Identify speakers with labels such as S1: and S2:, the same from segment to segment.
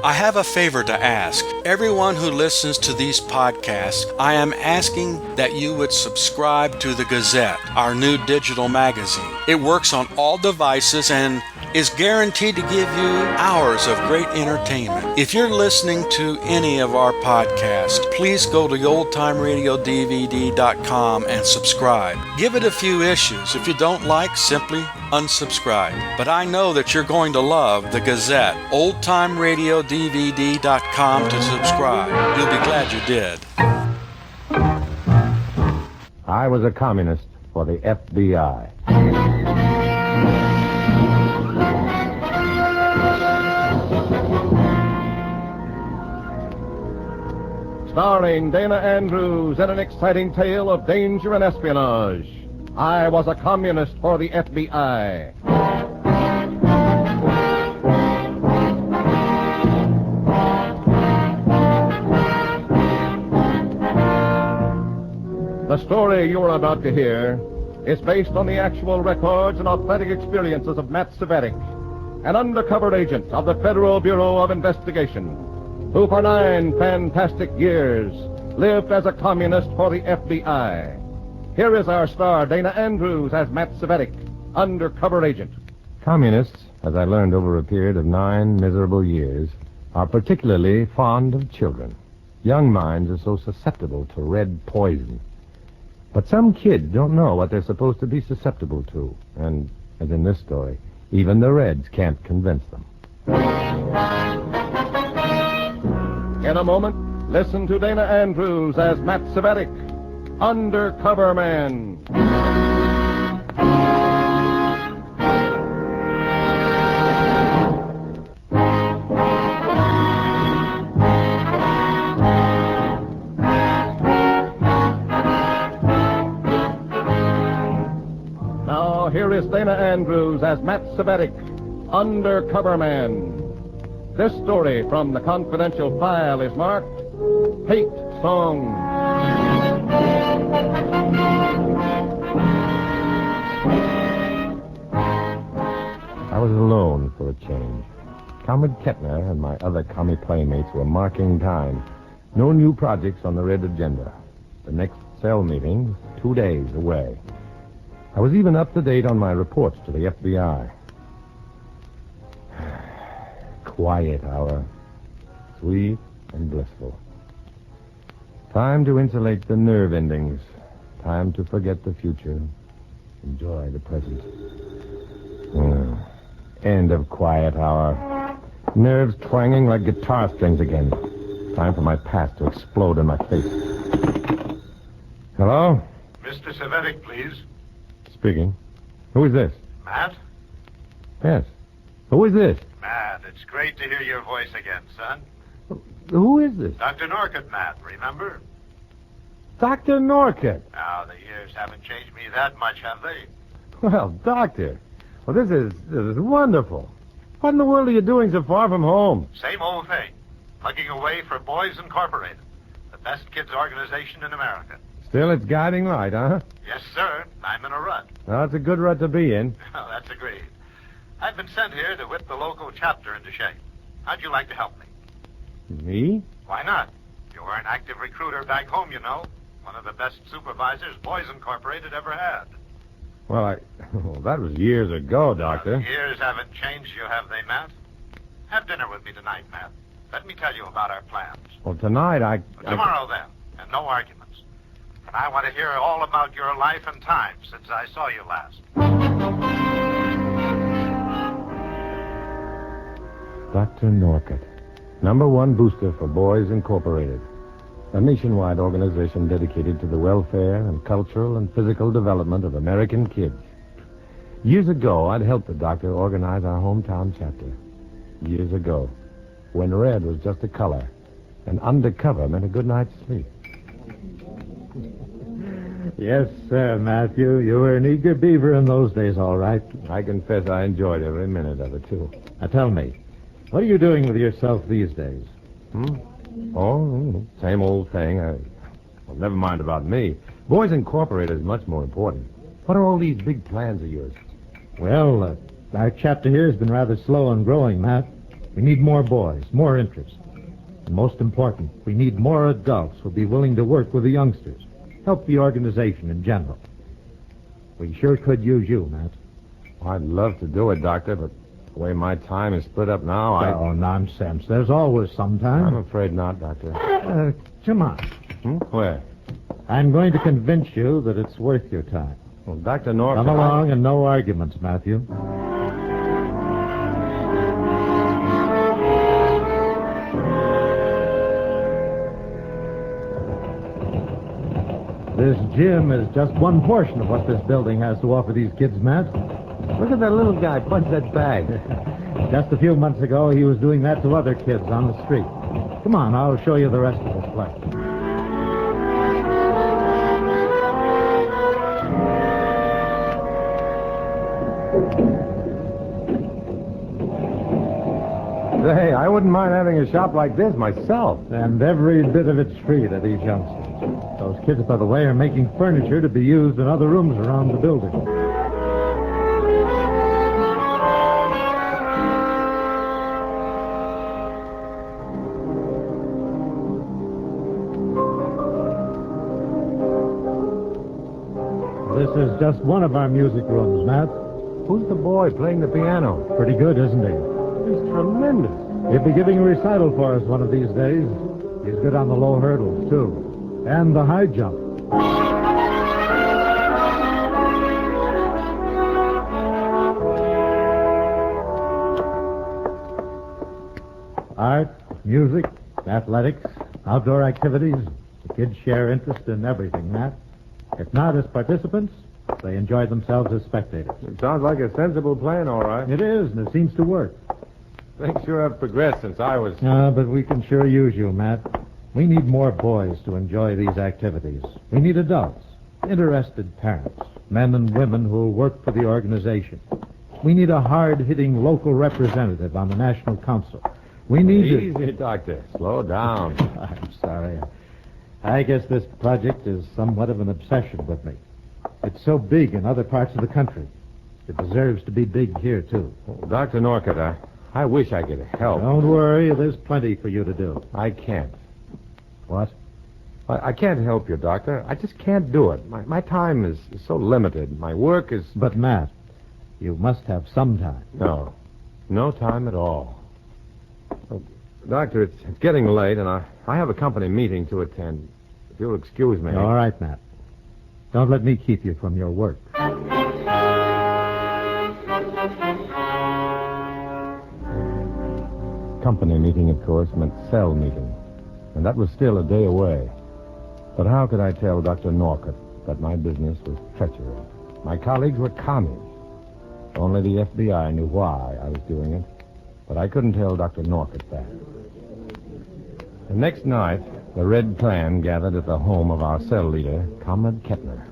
S1: I have a favor to ask. Everyone who listens to these podcasts, I am asking that you would subscribe to the Gazette, our new digital magazine. It works on all devices and is guaranteed to give you hours of great entertainment. If you're listening to any of our podcasts, please go to oldtimeradiodvd.com and subscribe. Give it a few issues. If you don't like, simply unsubscribe. But I know that you're going to love the Gazette. oldtimeradiodvd.com to subscribe. You'll be glad you did.
S2: I was a communist for the FBI. Starring Dana Andrews in an exciting tale of danger and espionage. I was a communist for the FBI. The story you are about to hear is based on the actual records and authentic experiences of Matthew Cvetic, an undercover agent of the Federal Bureau of Investigation, who for 9 fantastic years lived as a communist for the FBI. Here is our star, Dana Andrews, as Matthew Cvetic, undercover agent. Communists, as I learned over a period of 9 miserable years, are particularly fond of children. Young minds are so susceptible to red poison. But some kids don't know what they're supposed to be susceptible to. And, as in this story, even the Reds can't convince them. In a moment, listen to Dana Andrews as Matthew Cvetic, undercover man. Now, here is Dana Andrews as Matthew Cvetic, undercover man. This story from the confidential file is marked Hate Song. I was alone for a change. Comrade Kettner and my other commie playmates were marking time. No new projects on the red agenda. The next cell meeting, 2 days away. I was even up to date on my reports to the FBI. Quiet hour. Sweet and blissful. Time to insulate the nerve endings. Time to forget the future. Enjoy the present. End of quiet hour. Nerves twanging like guitar strings again. Time for my past to explode in my face. Hello?
S3: Mr. Cvetic, please.
S2: Speaking. Who is this?
S3: Matt?
S2: Yes. Who is this?
S3: Matt, it's great to hear your voice again, son.
S2: Who is this?
S3: Dr. Norcott, Matt, remember?
S2: Dr. Norcott.
S3: Now, the years haven't changed me that much, have they?
S2: Well, Doctor. Well, this is wonderful. What in the world are you doing so far from home?
S3: Same old thing. Plugging away for Boys Incorporated, the best kids organization in America.
S2: Still its guiding light, huh?
S3: Yes, sir. I'm in a rut.
S2: Well, it's a good rut to be in.
S3: Well, that's agreed. I've been sent here to whip the local chapter into shape. How'd you like to help me?
S2: Me?
S3: Why not? You were an active recruiter back home, you know. One of the best supervisors Boys Incorporated ever had.
S2: Well, that was years ago, Doctor.
S3: Well, years haven't changed you, have they, Matt? Have dinner with me tonight, Matt. Let me tell you about our plans.
S2: Well, tonight
S3: Well, tomorrow, then, and no arguments. And I want to hear all about your life and times since I saw you last.
S2: Dr. Norcott, #1 booster for Boys Incorporated, a nationwide organization dedicated to the welfare and cultural and physical development of American kids. Years ago, I'd helped the doctor organize our hometown chapter. Years ago, when red was just a color, and undercover meant a good night's sleep.
S4: Yes, sir, Matthew. You were an eager beaver in those days, all right.
S2: I confess I enjoyed every minute of it, too.
S4: Now, tell me, what are you doing with yourself these days?
S2: Oh, same old thing. Well, never mind about me. Boys Incorporated is much more important. What are all these big plans of yours?
S4: Well, our chapter here has been rather slow in growing, Matt. We need more boys, more interest. And most important, we need more adults who'll be willing to work with the youngsters, help the organization in general. We sure could use you, Matt.
S2: I'd love to do it, Doctor, but the way my time is split up now,
S4: Oh, nonsense. There's always some time.
S2: I'm afraid not, Doctor.
S4: Come on.
S2: Where?
S4: I'm going to convince you that it's worth your time.
S2: Well, Dr. Nork...
S4: Come along and no arguments, Matthew. This gym is just one portion of what this building has to offer these kids, Matt.
S2: Look at that little guy punch that bag.
S4: Just a few months ago, he was doing that to other kids on the street. Come on, I'll show you the rest of this place.
S2: Say, I wouldn't mind having a shop like this myself.
S4: And every bit of it's free to these youngsters. Those kids, by the way, are making furniture to be used in other rooms around the building. This is just one of our music rooms, Matt.
S2: Who's the boy playing the piano?
S4: Pretty good, isn't he?
S2: He's tremendous.
S4: He'll be giving a recital for us one of these days. He's good on the low hurdles, too. And the high jump. Art, music, athletics, outdoor activities. The kids share interest in everything, Matt. If not as participants, they enjoy themselves as spectators.
S2: It sounds like a sensible plan, all right.
S4: It is, and it seems to work.
S2: Things sure have progressed since I was...
S4: But we can sure use you, Matt. We need more boys to enjoy these activities. We need adults, interested parents, men and women who will work for the organization. We need a hard-hitting local representative on the National Council. We need
S2: Easy, Doctor. Slow down.
S4: I'm sorry. I guess this project is somewhat of an obsession with me. It's so big in other parts of the country. It deserves to be big here, too.
S2: Dr. Norcutt, I wish I could help.
S4: Don't worry, there's plenty for you to do.
S2: I can't.
S4: What?
S2: I can't help you, Doctor. I just can't do it. My time is so limited. My work is...
S4: But, Matt, you must have some time.
S2: No time at all. Oh, Doctor, it's getting late, and I have a company meeting to attend. If you'll excuse me.
S4: All right, Matt. Don't let me keep you from your work.
S2: Company meeting, of course, meant cell meeting. And that was still a day away. But how could I tell Dr. Norcutt that my business was treachery? My colleagues were commies. Only the FBI knew why I was doing it. But I couldn't tell Dr. Norcutt that. The next night, the Red Clan gathered at the home of our cell leader, Comrade Kettner.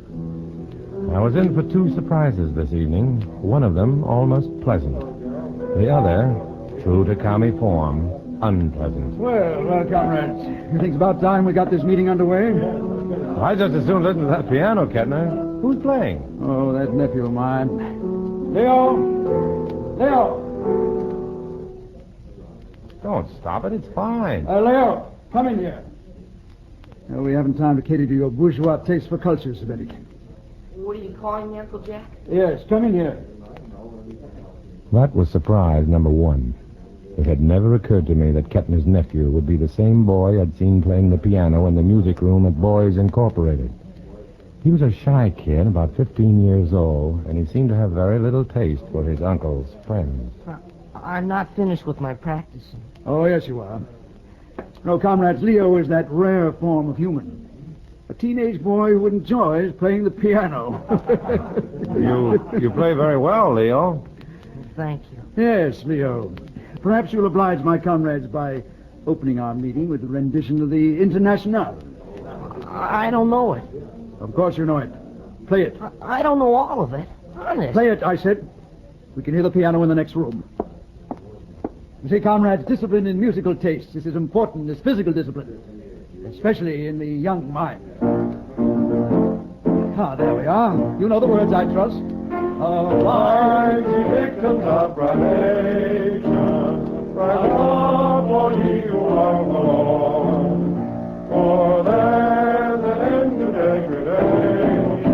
S2: I was in for two surprises this evening, one of them almost pleasant. The other, true to commie form, unpleasant.
S5: Well, comrades, you think it's about time we got this meeting underway?
S2: I just as soon listen to that piano, Kettner. Who's playing?
S5: Oh, that nephew of mine. Leo! Leo!
S2: Don't stop it, it's fine.
S5: Leo, come in here. We haven't time to cater to your bourgeois taste for culture, Cvetic.
S6: What are you calling me, Uncle Jack?
S5: Yes, come in here.
S2: That was surprise number one. It had never occurred to me that Kettner's nephew would be the same boy I'd seen playing the piano in the music room at Boys Incorporated. He was a shy kid, about 15 years old, and he seemed to have very little taste for his uncle's friends.
S6: I'm not finished with my practicing.
S5: Oh, yes, you are. No, comrades, Leo is that rare form of human. A teenage boy who enjoys playing the piano.
S2: You play very well, Leo.
S6: Thank you.
S5: Yes, Leo. Perhaps you'll oblige my comrades by opening our meeting with a rendition of the Internationale.
S6: I don't know it.
S5: Of course you know it. Play it.
S6: I don't know all of it. Honest.
S5: Play it, I said. We can hear the piano in the next room. You see, comrades, discipline in musical tastes is as important as physical discipline, especially in the young mind. There we are. You know the words, I trust. Mighty victims of our nation,
S2: Cry love for ye who are alone, for there's an end to degradation.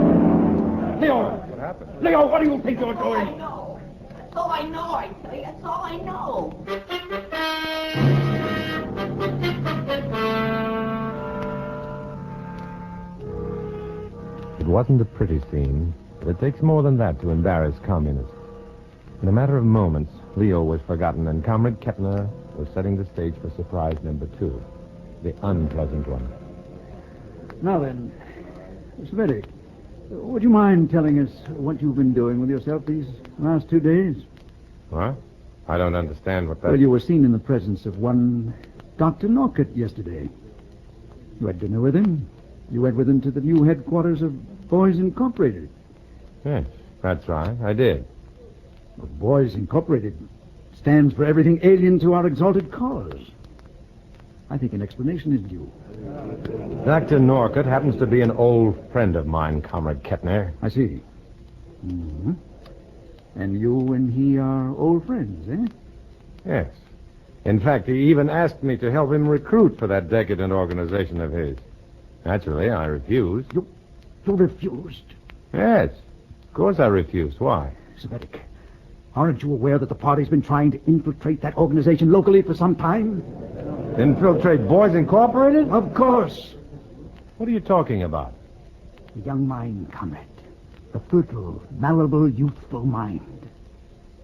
S5: Leo!
S2: What happened?
S5: Leo, what do you think you're
S7: That's all I
S5: doing?
S7: know. That's all I know, I tell you. That's all I know.
S8: It wasn't a pretty scene, but it takes more than that to embarrass communists. In a matter of moments, Leo was forgotten, and Comrade Kettner was setting the stage for surprise number 2, the unpleasant one.
S5: Now then, Mr. Cvetic, would you mind telling us what you've been doing with yourself these last 2 days?
S8: What? I don't understand what that...
S5: Well, you were seen in the presence of one Dr. Norcott yesterday. You had dinner with him. You went with him to the new headquarters of Boys Incorporated.
S8: Yes, that's right, I did.
S5: Well, Boys Incorporated stands for everything alien to our exalted cause. I think an explanation is due.
S8: Dr. Norcott happens to be an old friend of mine, Comrade Kettner.
S5: I see. Mm-hmm. And you and he are old friends, eh?
S8: Yes. In fact, he even asked me to help him recruit for that decadent organization of his. Naturally, I refused.
S5: You refused?
S8: Yes, of course I refused. Why?
S5: Cvetic, aren't you aware that the party's been trying to infiltrate that organization locally for some time?
S8: Infiltrate Boys Incorporated?
S5: Of course.
S8: What are you talking about?
S5: The young mind, comrade. The fertile, malleable, youthful mind.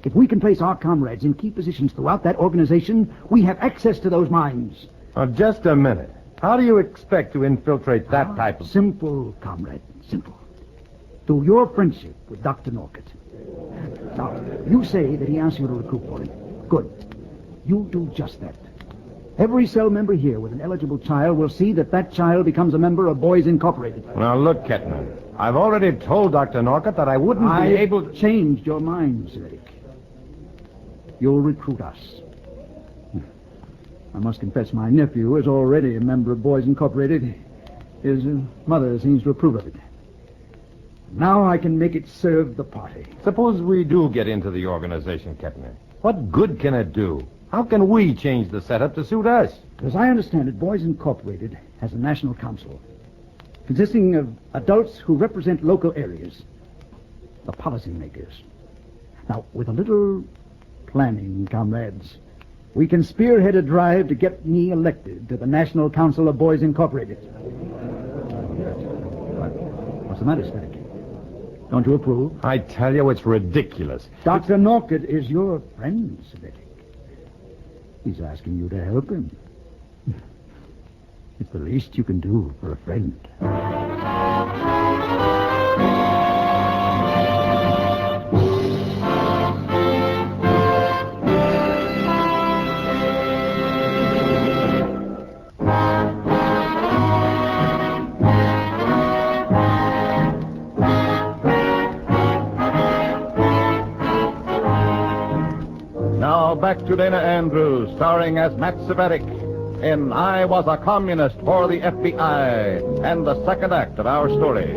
S5: If we can place our comrades in key positions throughout that organization, we have access to those minds.
S8: Now, just a minute. How do you expect to infiltrate that type of...
S5: Simple, comrade, simple. Through your friendship with Dr. Norcott. Now, you say that he asked you to recruit for him. Good. You do just that. Every cell member here with an eligible child will see that that child becomes a member of Boys Incorporated.
S8: Now, look, Kettner. I've already told Dr. Norcott that I wouldn't be able to...
S5: changed your mind, Cvetic. You'll recruit us. I must confess my nephew is already a member of Boys Incorporated. His mother seems to approve of it. Now I can make it serve the party.
S8: Suppose we do get into the organization, Kettner. What good can it do? How can we change the setup to suit us?
S5: As I understand it, Boys Incorporated has a national council consisting of adults who represent local areas, the policymakers. Now, with a little planning, comrades, we can spearhead a drive to get me elected to the National Council of Boys Incorporated. What's the matter, Cvetic? Don't you approve?
S8: I tell you, it's ridiculous.
S5: Dr. Norcott is your friend, Cvetic. He's asking you to help him. It's the least you can do for a friend.
S2: Now back to Dana Andrews, starring as Matt Cvetic in I Was a Communist for the FBI, and the second act of our story.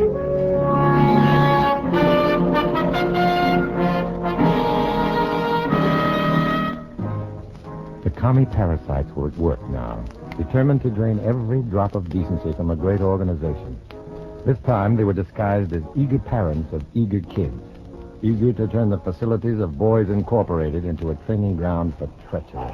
S8: The commie parasites were at work now, determined to drain every drop of decency from a great organization. This time they were disguised as eager parents of eager kids, eager to turn the facilities of Boys Incorporated into a training ground for treachery.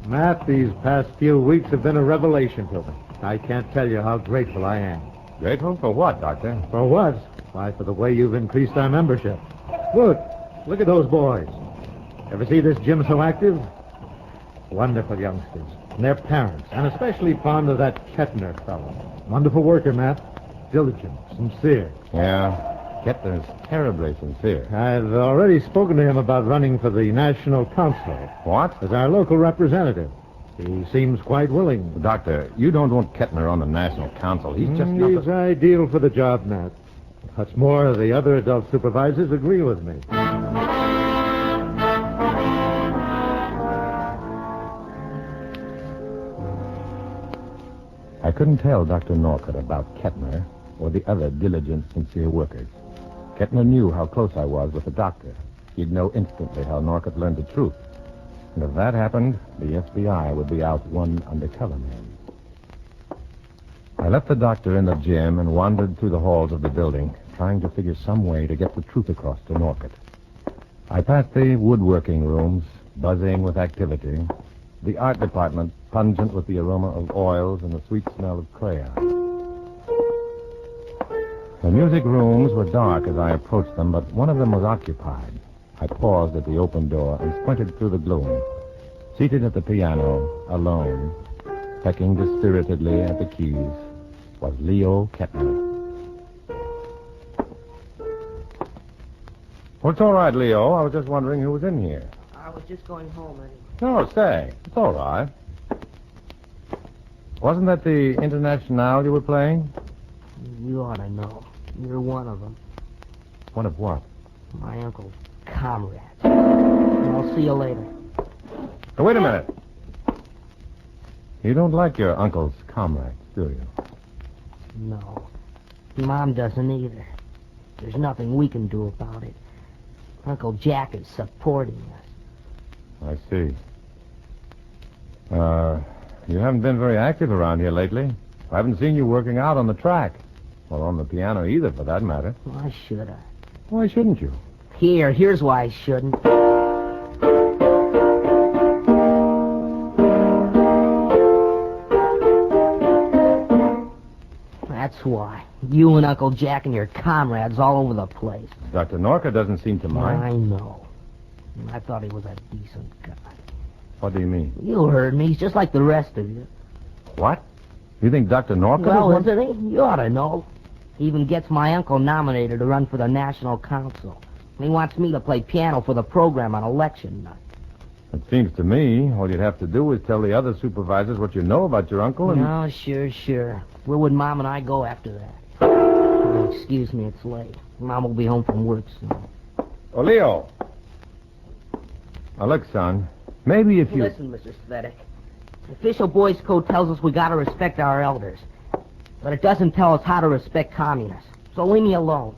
S4: Matt, these past few weeks have been a revelation to me. I can't tell you how grateful I am.
S8: Grateful for what, Doctor?
S4: For what? Why, for the way you've increased our membership. Look at those boys. Ever see this gym so active? Wonderful youngsters. And their parents, and especially fond of that Kettner fellow. Wonderful worker, Matt. Diligent, sincere.
S8: Yeah, Kettner's terribly sincere.
S4: I've already spoken to him about running for the National Council.
S8: What?
S4: As our local representative. He seems quite willing.
S8: Doctor, you don't want Kettner on the National Council. He's just not...
S4: He's ideal for the job, Matt. What's more, the other adult supervisors agree with me.
S8: I couldn't tell Dr. Norcott about Kettner or the other diligent, sincere workers. Kettner knew how close I was with the doctor. He'd know instantly how Norcott learned the truth. And if that happened, the FBI would be out one undercover man. I left the doctor in the gym and wandered through the halls of the building, trying to figure some way to get the truth across to Norcott. I passed the woodworking rooms, buzzing with activity, the art department, pungent with the aroma of oils and the sweet smell of crayon. The music rooms were dark as I approached them, but one of them was occupied. I paused at the open door and squinted through the gloom. Seated at the piano, alone, pecking dispiritedly at the keys, was Leo Kettner. Well, it's all right, Leo. I was just wondering who was in here.
S6: I was just going home, Eddie.
S8: No, stay. It's all right. Wasn't that the Internationale you were playing?
S6: You ought to know. You're one of them.
S8: One of what?
S6: My uncle's comrades. I'll see you later.
S8: Now, wait a minute. You don't like your uncle's comrades, do you?
S6: No. Mom doesn't either. There's nothing we can do about it. Uncle Jack is supporting us.
S8: I see. You haven't been very active around here lately. I haven't seen you working out on the track. Or on the piano either, for that matter.
S6: Why should I?
S8: Why shouldn't you?
S6: Here's why I shouldn't. That's why. You and Uncle Jack and your comrades all over the place.
S8: Dr. Norcott doesn't seem to mind.
S6: I know. I thought he was a decent guy.
S8: What do you mean?
S6: You heard me. He's just like the rest of you.
S8: What? You think Dr. Norcott
S6: Well,
S8: is one?
S6: isn't he? You ought to know. He even gets my uncle nominated to run for the National Council. He wants me to play piano for the program on election night.
S8: It seems to me all you'd have to do is tell the other supervisors what you know about your uncle and...
S6: No, sure. Where would Mom and I go after that? Oh, excuse me, it's late. Mom will be home from work soon.
S8: Oh, Leo. Now, look, son, maybe if you...
S6: Listen, Mr. Cvetic. The official boys' code tells us we gotta respect our elders. But it doesn't tell us how to respect communists. So leave me alone.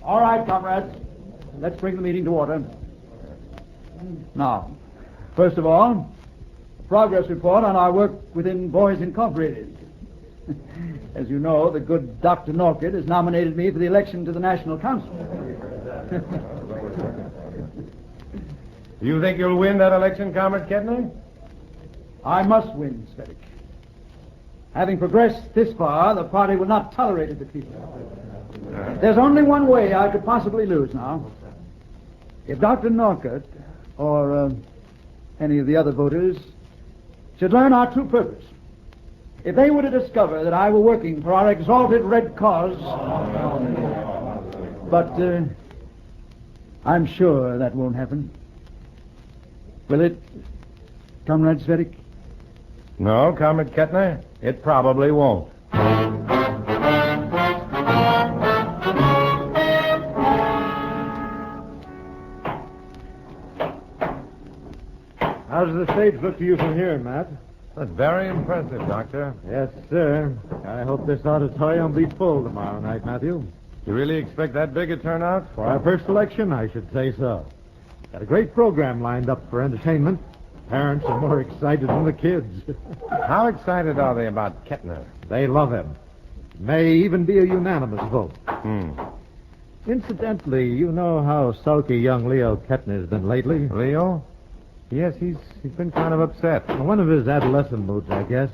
S5: All right, comrades. Let's bring the meeting to order. Now, first of all, progress report on our work within Boys Incorporated. As you know, the good Dr. Norcott has nominated me for the election to the National Council.
S8: You think you'll win that election, Comrade Kettner?
S5: I must win, Cvetic. Having progressed this far, the party will not tolerate a defeat. There's only one way I could possibly lose now. If Dr. Norcott, or any of the other voters, should learn our true purpose, if they were to discover that I were working for our exalted red cause... But I'm sure that won't happen. Will it, Comrade Cvetic?
S8: No, Comrade Kettner, it probably won't.
S4: How does the stage look to you from here, Matt?
S8: That's very impressive, Doctor.
S4: Yes, sir. I hope this auditorium will be full tomorrow night, Matthew.
S8: You really expect that big a turnout?
S4: For our first election, I should say so. Got a great program lined up for entertainment. Parents are more excited than the kids.
S8: How excited are they about Kettner?
S4: They love him. May even be a unanimous vote.
S8: Hmm.
S4: Incidentally, you know how sulky young Leo Kettner's been lately?
S8: Leo? Yes, he's been kind of upset.
S4: One of his adolescent moods, I guess.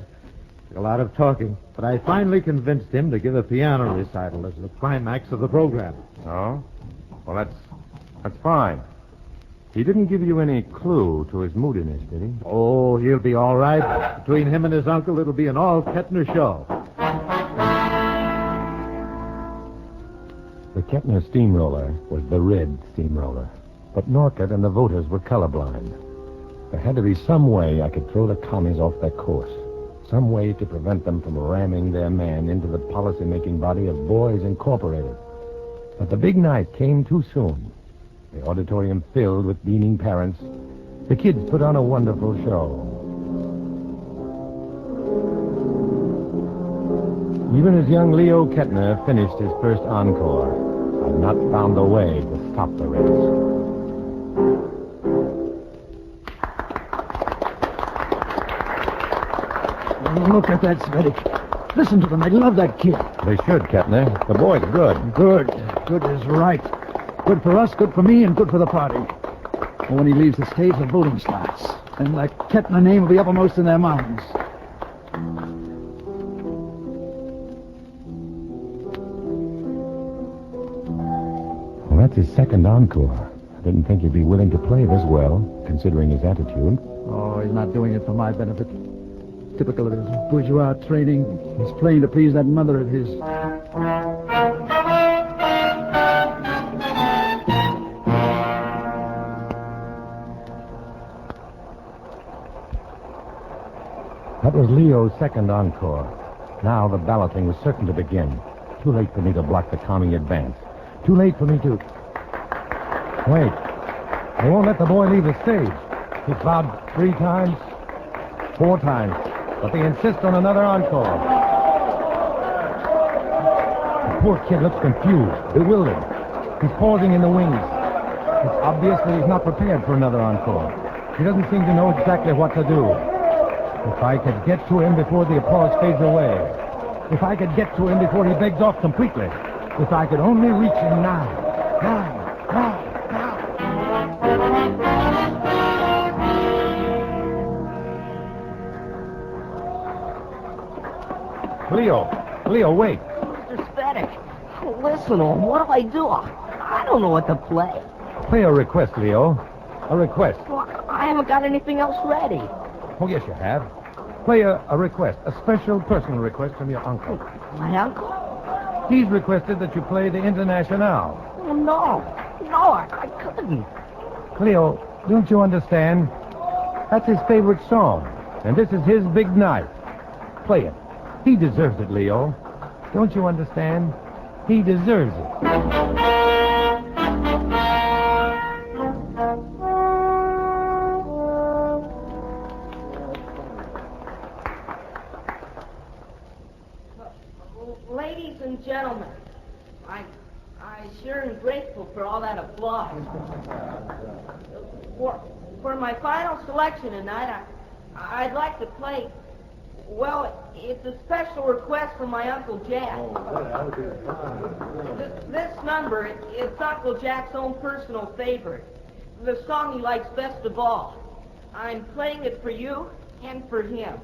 S4: A lot of talking. But I finally convinced him to give a piano recital as the climax of the program.
S8: Oh? Well, that's fine. He didn't give you any clue to his moodiness, did he?
S4: Oh, he'll be all right. Between him and his uncle, it'll be an all-Kettner show.
S8: The Kettner steamroller was the red steamroller. But Norcott and the voters were colorblind. There had to be some way I could throw the commies off their course. Some way to prevent them from ramming their man into the policy-making body of Boys Incorporated. But the big night came too soon. The auditorium filled with beaming parents. The kids put on a wonderful show. Even as young Leo Kettner finished his first encore, had not found a way to stop the Reds.
S5: Look at that, Cvetic. Listen to them. They love that kid.
S8: They should, Kettner. The boy's good.
S5: Good. Good is right. Good for us, good for me, and good for the party. But when he leaves the stage, the voting starts. And the Kettner name will be uppermost in their minds.
S8: Well, that's his second encore. I didn't think he'd be willing to play this well, considering his attitude.
S5: Oh, he's not doing it for my benefit. Typical of his bourgeois training. He's playing to please that mother of his.
S8: That was Leo's second encore. Now the balloting was certain to begin. Too late for me to block the calming advance. Too late for me to... Wait. They won't let the boy leave the stage. He's vowed 3 times, 4 times, but they insist on another encore. The poor kid looks confused, bewildered. He's pausing in the wings. It's obvious that he's not prepared for another encore. He doesn't seem to know exactly what to do. If I could get to him before the applause fades away. If I could get to him before he begs off completely. If I could only reach him now. Now. Leo, wait.
S6: Mr. Cvetic, listen to him. What do I do? I don't know what to play.
S8: Play a request, Leo. A request.
S6: Well, I haven't got anything else ready.
S8: Oh, yes, you have. Play a request, a special personal request from your uncle.
S6: My uncle?
S8: He's requested that you play the Internationale.
S6: Oh, no, I couldn't.
S8: Leo, don't you understand? That's his favorite song, and this is his big night. Play it. He deserves it, Leo. Don't you understand? He deserves it.
S6: Ladies and gentlemen, I sure am grateful for all that applause. For my final selection tonight, I'd like to play, well, it's a special request from my Uncle Jack. This number, it's Uncle Jack's own personal favorite. The song he likes best of all. I'm playing it for you and for him.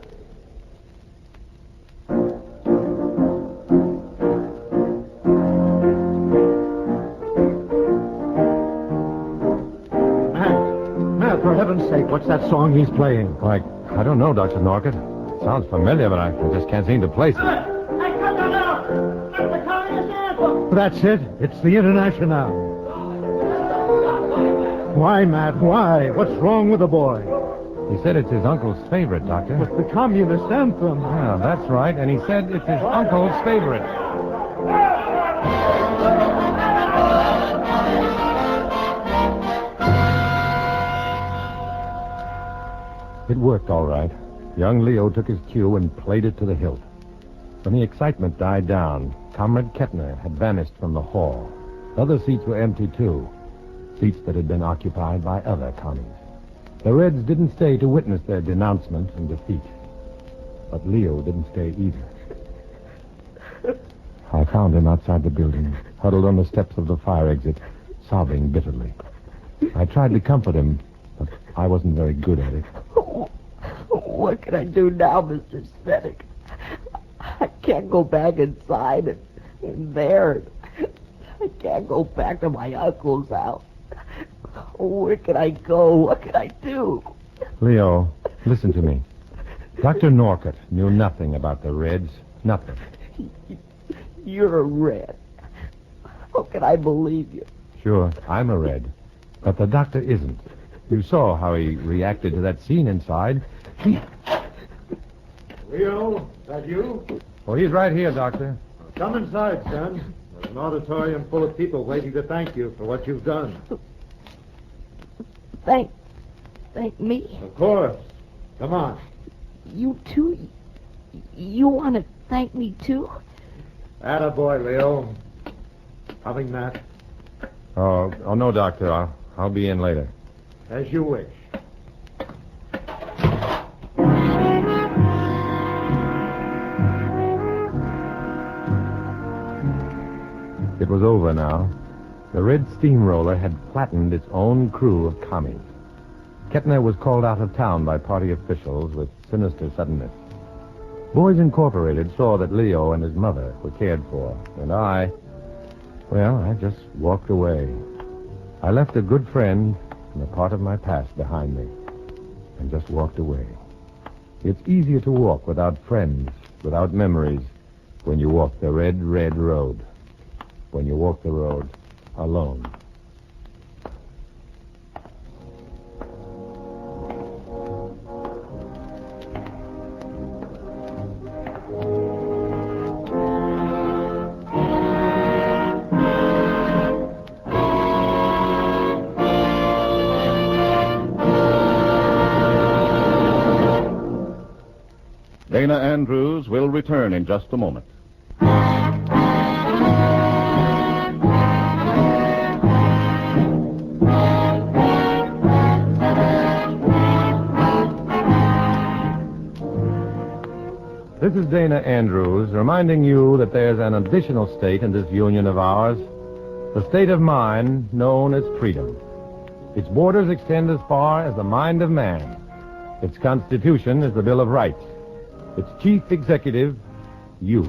S4: Matt, for heaven's sake, what's that song he's playing?
S8: Why, I don't know, Dr. Norcott. Sounds familiar, but I just can't seem to place it.
S7: I cut that out! That's the communist anthem!
S4: That's it. It's the Internationale. Why, Matt? Why? What's wrong with the boy?
S8: He said it's his uncle's favorite, Doctor.
S4: But the communist anthem.
S8: Yeah, that's right. And he said it's his uncle's favorite. It worked all right. Young Leo took his cue and played it to the hilt. When the excitement died down, Comrade Kettner had vanished from the hall. Other seats were empty, too. Seats that had been occupied by other commies. The Reds didn't stay to witness their denouncement and defeat. But Leo didn't stay either. I found him outside the building, huddled on the steps of the fire exit, sobbing bitterly. I tried to comfort him, but I wasn't very good at it.
S6: What can I do now, Mr. Cvetic? I can't go back inside and there. I can't go back to my uncle's house. Where can I go? What can I do?
S8: Leo, listen to me. Dr. Norcott knew nothing about the Reds. Nothing.
S6: You're a Red. How can I believe you?
S8: Sure, I'm a Red. But the doctor isn't. You saw how he reacted to that scene inside.
S4: Leo, is that you?
S8: Oh, he's right here, Doctor.
S4: Come inside, son. There's an auditorium full of people waiting to thank you for what you've done.
S6: Thank me?
S4: Of course. Come on.
S6: You too? You want to thank me too?
S4: Attaboy, Leo. Coming, Matt?
S8: Oh, no, Doctor. I'll be in later.
S4: As you wish.
S8: It was over now. The red steamroller had flattened its own crew of commies. Kettner was called out of town by party officials with sinister suddenness. Boys Incorporated saw that Leo and his mother were cared for, and I just walked away. I left a good friend and a part of my past behind me, and just walked away. It's easier to walk without friends, without memories, when you walk the red, red road. When you walk the road alone.
S2: Dana Andrews will return in just a moment.
S8: This is Dana Andrews reminding you that there's an additional state in this union of ours, the state of mind known as freedom. Its borders extend as far as the mind of man. Its constitution is the Bill of Rights. Its chief executive, you.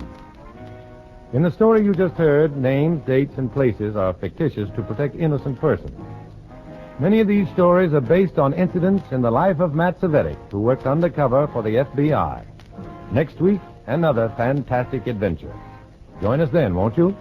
S8: In the story you just heard, names, dates, and places are fictitious to protect innocent persons. Many of these stories are based on incidents in the life of Matt Cvetic, who worked undercover for the FBI. Next week, another fantastic adventure. Join us then, won't you?